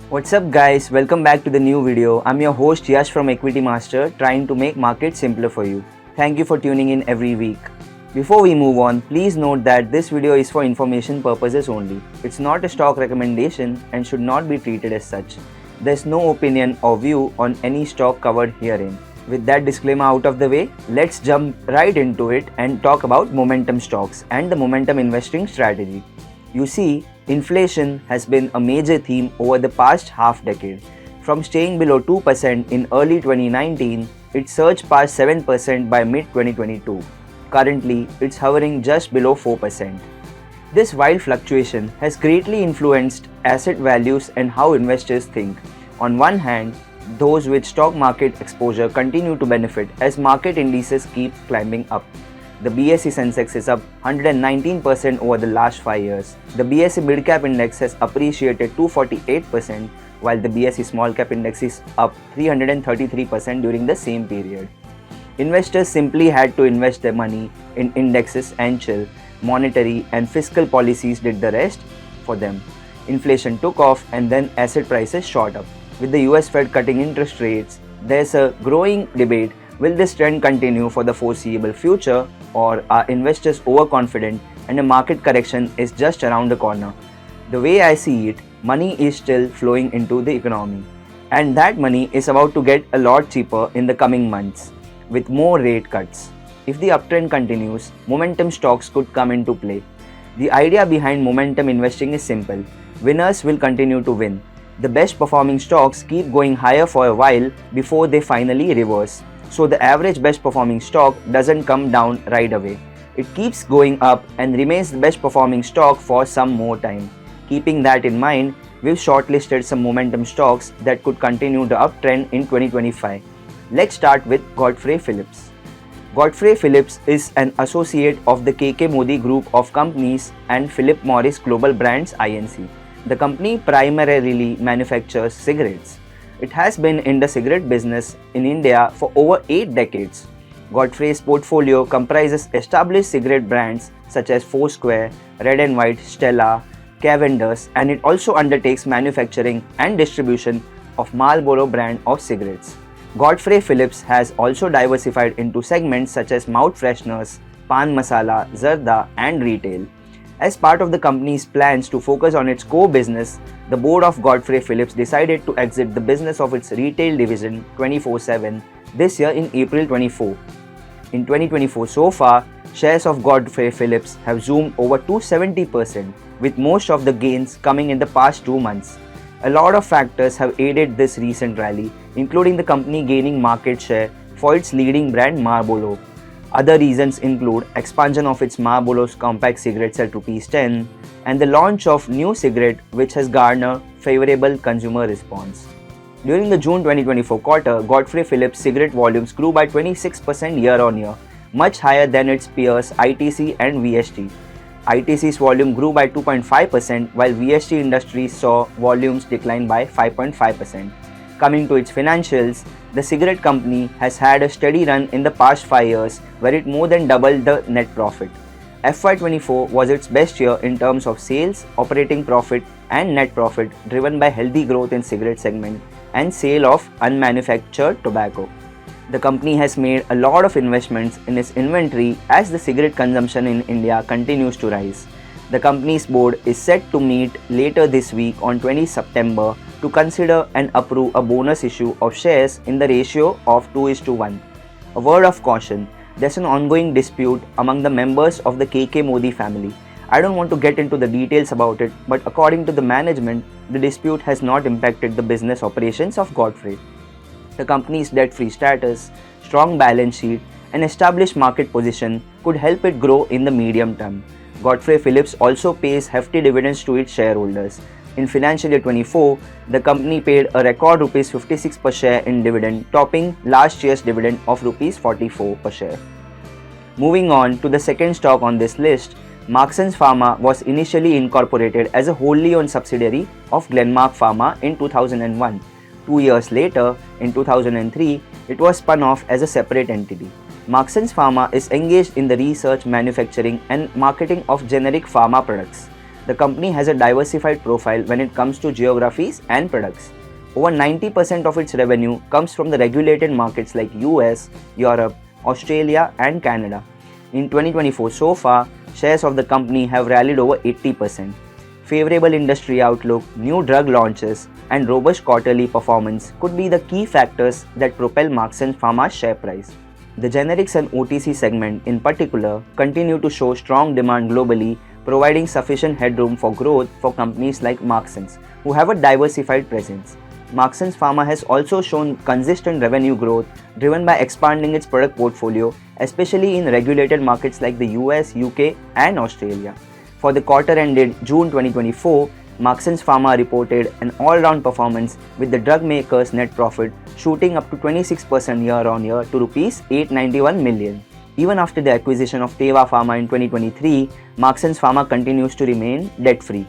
What's up guys, welcome back to the new video. I'm your host Yash from Equitymaster, trying to make markets simpler for you. Thank you for tuning in every week. Before we move on, please note that this video is for information purposes only. It's not a stock recommendation and should not be treated as such. There's no opinion or view on any stock covered herein. With that disclaimer out of the way, let's jump right into it and talk about momentum stocks and the momentum investing strategy. You see, inflation has been a major theme over the past half decade. From staying below 2% in early 2019, it surged past 7% by mid-2022. Currently, it's hovering just below 4%. This wild fluctuation has greatly influenced asset values and how investors think. On one hand, those with stock market exposure continue to benefit as market indices keep climbing up. The BSE Sensex is up 119% over the last 5 years. The BSE Mid Cap Index has appreciated 248%, while the BSE Small Cap Index is up 333% during the same period. Investors simply had to invest their money in indexes and chill. Monetary and fiscal policies did the rest for them. Inflation took off and then asset prices shot up. With the US Fed cutting interest rates, there's a growing debate: will this trend continue for the foreseeable future, or are investors overconfident and a market correction is just around the corner? The way I see it, money is still flowing into the economy, and that money is about to get a lot cheaper in the coming months with more rate cuts. If the uptrend continues, momentum stocks could come into play. The idea behind momentum investing is simple: winners will continue to win. The best performing stocks keep going higher for a while before they finally reverse. So the average best performing stock doesn't come down right away. It keeps going up and remains the best performing stock for some more time. Keeping that in mind, we've shortlisted some momentum stocks that could continue the uptrend in 2025. Let's start with Godfrey Phillips. Godfrey Phillips is an associate of the KK Modi Group of Companies and Philip Morris Global Brands Inc. The company primarily manufactures cigarettes. It has been in the cigarette business in India for over 8 decades. Godfrey's portfolio comprises established cigarette brands such as Foursquare, Red and White, Stella, Cavendish, and it also undertakes manufacturing and distribution of Marlboro brand of cigarettes. Godfrey Phillips has also diversified into segments such as mouth fresheners, pan masala, zarda, and retail. As part of the company's plans to focus on its core business, the board of Godfrey Phillips decided to exit the business of its retail division 24/7 this year in April 24. In 2024 so far, shares of Godfrey Phillips have zoomed over 270%, with most of the gains coming in the past 2 months. A lot of factors have aided this recent rally, including the company gaining market share for its leading brand Marlboro. Other reasons include expansion of its Marlboro's compact cigarettes at ₹10 and the launch of new cigarette which has garnered favorable consumer response. During the June 2024 quarter, Godfrey Phillips cigarette volumes grew by 26% year-on-year, much higher than its peers ITC and VST. ITC's volume grew by 2.5% while VST Industries saw volumes decline by 5.5%. Coming to its financials, the cigarette company has had a steady run in the past 5 years where it more than doubled the net profit. FY24 was its best year in terms of sales, operating profit and net profit, driven by healthy growth in cigarette segment and sale of unmanufactured tobacco. The company has made a lot of investments in its inventory as the cigarette consumption in India continues to rise. The company's board is set to meet later this week on 20 September to consider and approve a bonus issue of shares in the ratio of 2:1. A word of caution: there's an ongoing dispute among the members of the KK Modi family. I don't want to get into the details about it, but according to the management, the dispute has not impacted the business operations of Godfrey. The company's debt-free status, strong balance sheet, and established market position could help it grow in the medium term. Godfrey Phillips also pays hefty dividends to its shareholders. In financial year 24, the company paid a record ₹56 per share in dividend, topping last year's dividend of ₹44 per share. Moving on to the second stock on this list, Marxen Pharma was initially incorporated as a wholly owned subsidiary of Glenmark Pharma in 2001. 2 years later, in 2003, it was spun off as a separate entity. Marxen Pharma is engaged in the research, manufacturing and marketing of generic pharma products. The company has a diversified profile when it comes to geographies and products. Over 90% of its revenue comes from the regulated markets like US, Europe, Australia and Canada. In 2024 so far, shares of the company have rallied over 80%. Favorable industry outlook, new drug launches and robust quarterly performance could be the key factors that propel Marxen Pharma's share price. The generics and OTC segment in particular continue to show strong demand globally, providing sufficient headroom for growth for companies like Marxen's, who have a diversified presence. Marxen Pharma has also shown consistent revenue growth driven by expanding its product portfolio, especially in regulated markets like the US, UK and Australia. For the quarter ended June 2024, Marxen Pharma reported an all-round performance with the drug maker's net profit shooting up to 26% year-on-year to Rs 891 million. Even after the acquisition of Teva Pharma in 2023, Marxen Pharma continues to remain debt-free.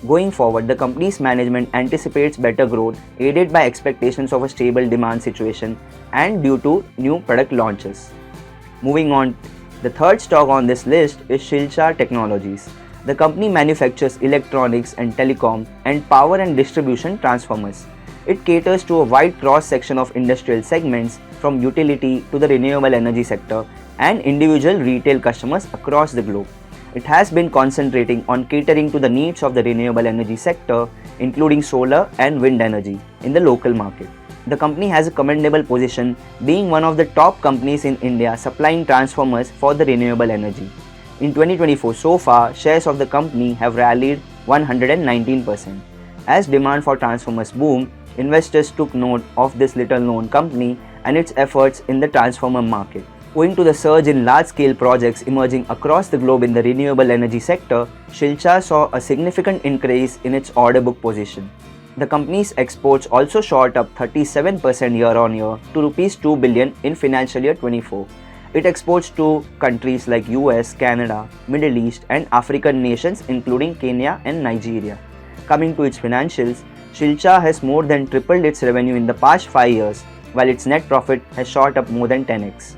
Going forward, the company's management anticipates better growth aided by expectations of a stable demand situation and due to new product launches. Moving on, the third stock on this list is Shila Technologies. The company manufactures electronics and telecom and power and distribution transformers. It caters to a wide cross-section of industrial segments from utility to the renewable energy sector and individual retail customers across the globe. It has been concentrating on catering to the needs of the renewable energy sector, including solar and wind energy, in the local market. The company has a commendable position, being one of the top companies in India supplying transformers for the renewable energy. In 2024 so far, shares of the company have rallied 119%. As demand for transformers boom, investors took note of this little-known company and its efforts in the transformer market. Owing to the surge in large-scale projects emerging across the globe in the renewable energy sector, Shila saw a significant increase in its order book position. The company's exports also shot up 37% year-on-year to Rs 2 billion in financial year 24. It exports to countries like US, Canada, Middle East and African nations including Kenya and Nigeria. Coming to its financials, Shila has more than tripled its revenue in the past 5 years, while its net profit has shot up more than 10x.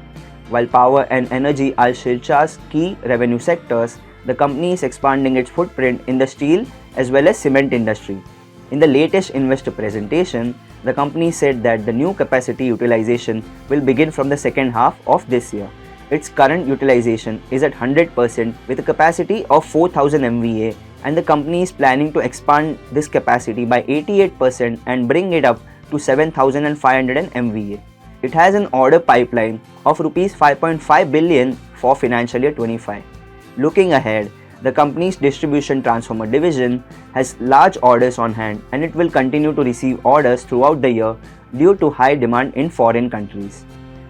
While power and energy are Shila's key revenue sectors, the company is expanding its footprint in the steel as well as cement industry. In the latest investor presentation, the company said that the new capacity utilization will begin from the second half of this year. Its current utilization is at 100% with a capacity of 4000 MVA, and the company is planning to expand this capacity by 88% and bring it up to 7500 MVA. It has an order pipeline of Rs 5.5 billion for financial year 25. Looking ahead, the company's distribution transformer division has large orders on hand and it will continue to receive orders throughout the year due to high demand in foreign countries.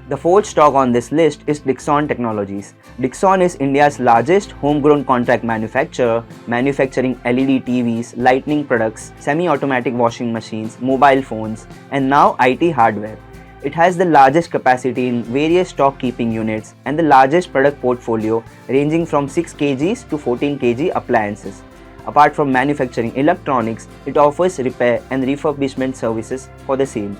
The fourth stock on this list is Dixon Technologies. Dixon is India's largest homegrown contract manufacturer, manufacturing LED TVs, lighting products, semi-automatic washing machines, mobile phones, and now IT hardware. It has the largest capacity in various stock keeping units and the largest product portfolio ranging from 6 kg to 14 kg appliances. Apart from manufacturing electronics, it offers repair and refurbishment services for the same.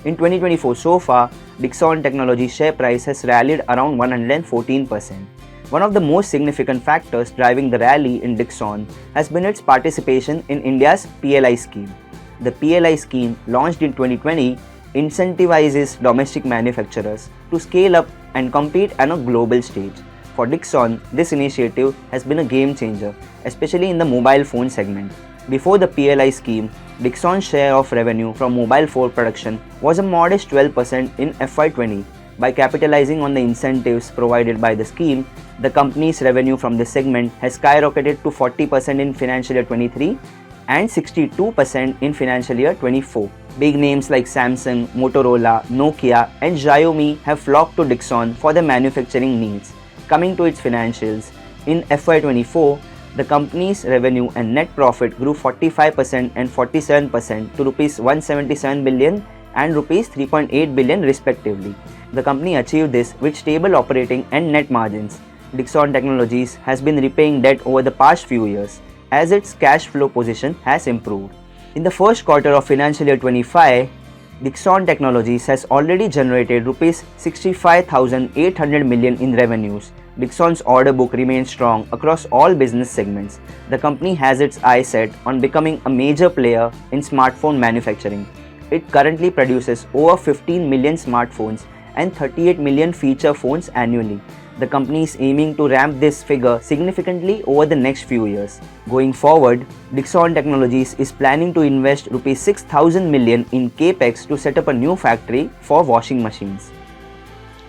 In 2024 so far, Dixon Technologies share price has rallied around 114%. One of the most significant factors driving the rally in Dixon has been its participation in India's PLI scheme. The PLI scheme, launched in 2020, incentivizes domestic manufacturers to scale up and compete on a global stage. For Dixon, this initiative has been a game changer, especially in the mobile phone segment. Before the PLI scheme, Dixon's share of revenue from mobile phone production was a modest 12% in FY20. By capitalizing on the incentives provided by the scheme, the company's revenue from this segment has skyrocketed to 40% in financial year 23 and 62% in financial year 24. Big names like Samsung, Motorola, Nokia and Xiaomi have flocked to Dixon for their manufacturing needs. Coming to its financials, in FY24, the company's revenue and net profit grew 45% and 47% to Rs 177 billion and Rs 3.8 billion respectively. The company achieved this with stable operating and net margins. Dixon Technologies has been repaying debt over the past few years as its cash flow position has improved. In the first quarter of financial year 25, Dixon Technologies has already generated Rs 65,800 million in revenues, Dixon's order book remains strong across all business segments. The company has its eyes set on becoming a major player in smartphone manufacturing. It currently produces over 15 million smartphones and 38 million feature phones annually. The company is aiming to ramp this figure significantly over the next few years. Going forward, Dixon Technologies is planning to invest Rs 6,000 million in capex to set up a new factory for washing machines.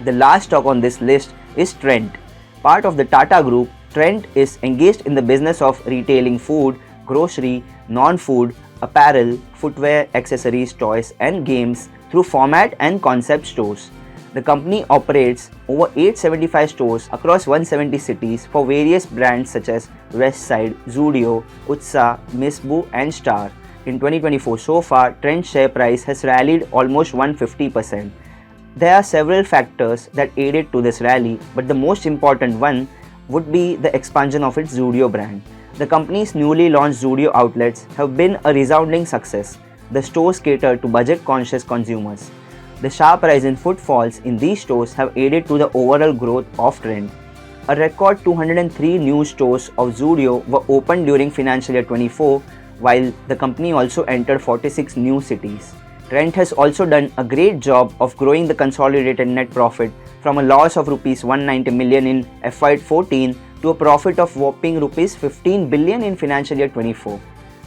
The last stock on this list is Trent. Part of the Tata Group, Trent is engaged in the business of retailing food, grocery, non-food, apparel, footwear, accessories, toys and games through format and concept stores. The company operates over 875 stores across 170 cities for various brands such as Westside, Zudio, Utsa, Misbu and Star. In 2024 so far, Trent's share price has rallied almost 150%. There are several factors that aided to this rally, but the most important one would be the expansion of its Zudio brand. The company's newly launched Zudio outlets have been a resounding success. The stores cater to budget-conscious consumers. The sharp rise in footfalls in these stores have aided to the overall growth of Trent. A record 203 new stores of Zudio were opened during financial year 24, while the company also entered 46 new cities. Trent has also done a great job of growing the consolidated net profit from a loss of Rs 190 million in FY14 to a profit of whopping Rs 15 billion in financial year 24.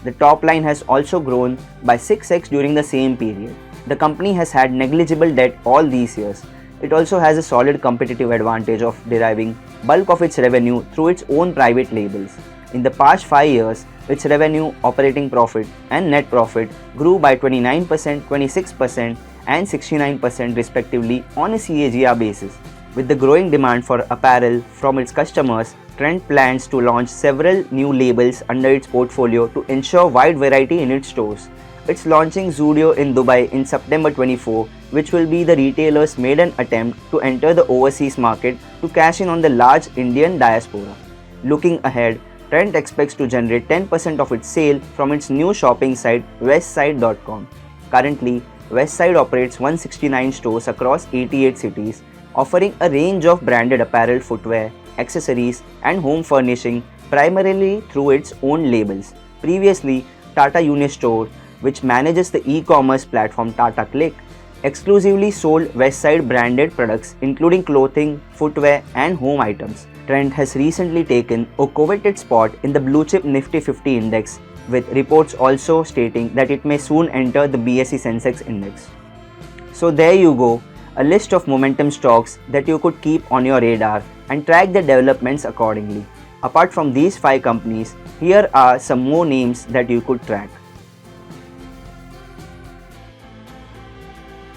The top line has also grown by 6x during the same period. The company has had negligible debt all these years. It also has a solid competitive advantage of deriving bulk of its revenue through its own private labels. In the past 5 years, its revenue, operating profit and net profit grew by 29%, 26% and 69% respectively on a CAGR basis. With the growing demand for apparel from its customers, Trent plans to launch several new labels under its portfolio to ensure wide variety in its stores. It's launching Zudio in Dubai in September 24, which will be the retailer's maiden attempt to enter the overseas market to cash in on the large Indian diaspora. Looking ahead, Trent expects to generate 10% of its sale from its new shopping site westside.com. Currently, Westside operates 169 stores across 88 cities, offering a range of branded apparel, footwear, accessories and home furnishing primarily through its own labels. Previously, Tata Unistore, which manages the e-commerce platform Tata Click, exclusively sold Westside branded products including clothing, footwear and home items. Trent has recently taken a coveted spot in the blue chip Nifty 50 index, with reports also stating that it may soon enter the BSE Sensex index. So there you go, a list of momentum stocks that you could keep on your radar and track the developments accordingly. Apart from these 5 companies, here are some more names that you could track.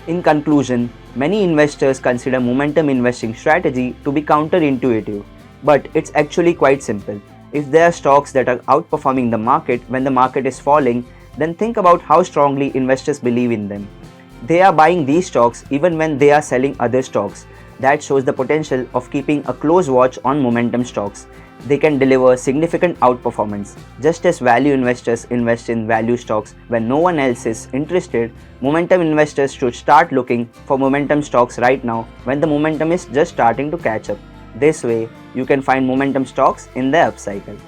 In conclusion, many investors consider momentum investing strategy to be counterintuitive, but it's actually quite simple. If there are stocks that are outperforming the market when the market is falling, then think about how strongly investors believe in them. They are buying these stocks even when they are selling other stocks. That shows the potential of keeping a close watch on momentum stocks. They can deliver significant outperformance. Just as value investors invest in value stocks when no one else is interested, momentum investors should start looking for momentum stocks right now when the momentum is just starting to catch up. This way, you can find momentum stocks in the upcycle.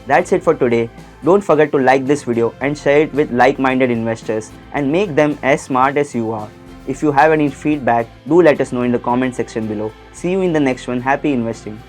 That's it for today. Don't forget to like this video and share it with like-minded investors and make them as smart as you are. If you have any feedback, do let us know in the comment section below. See you in the next one. Happy investing.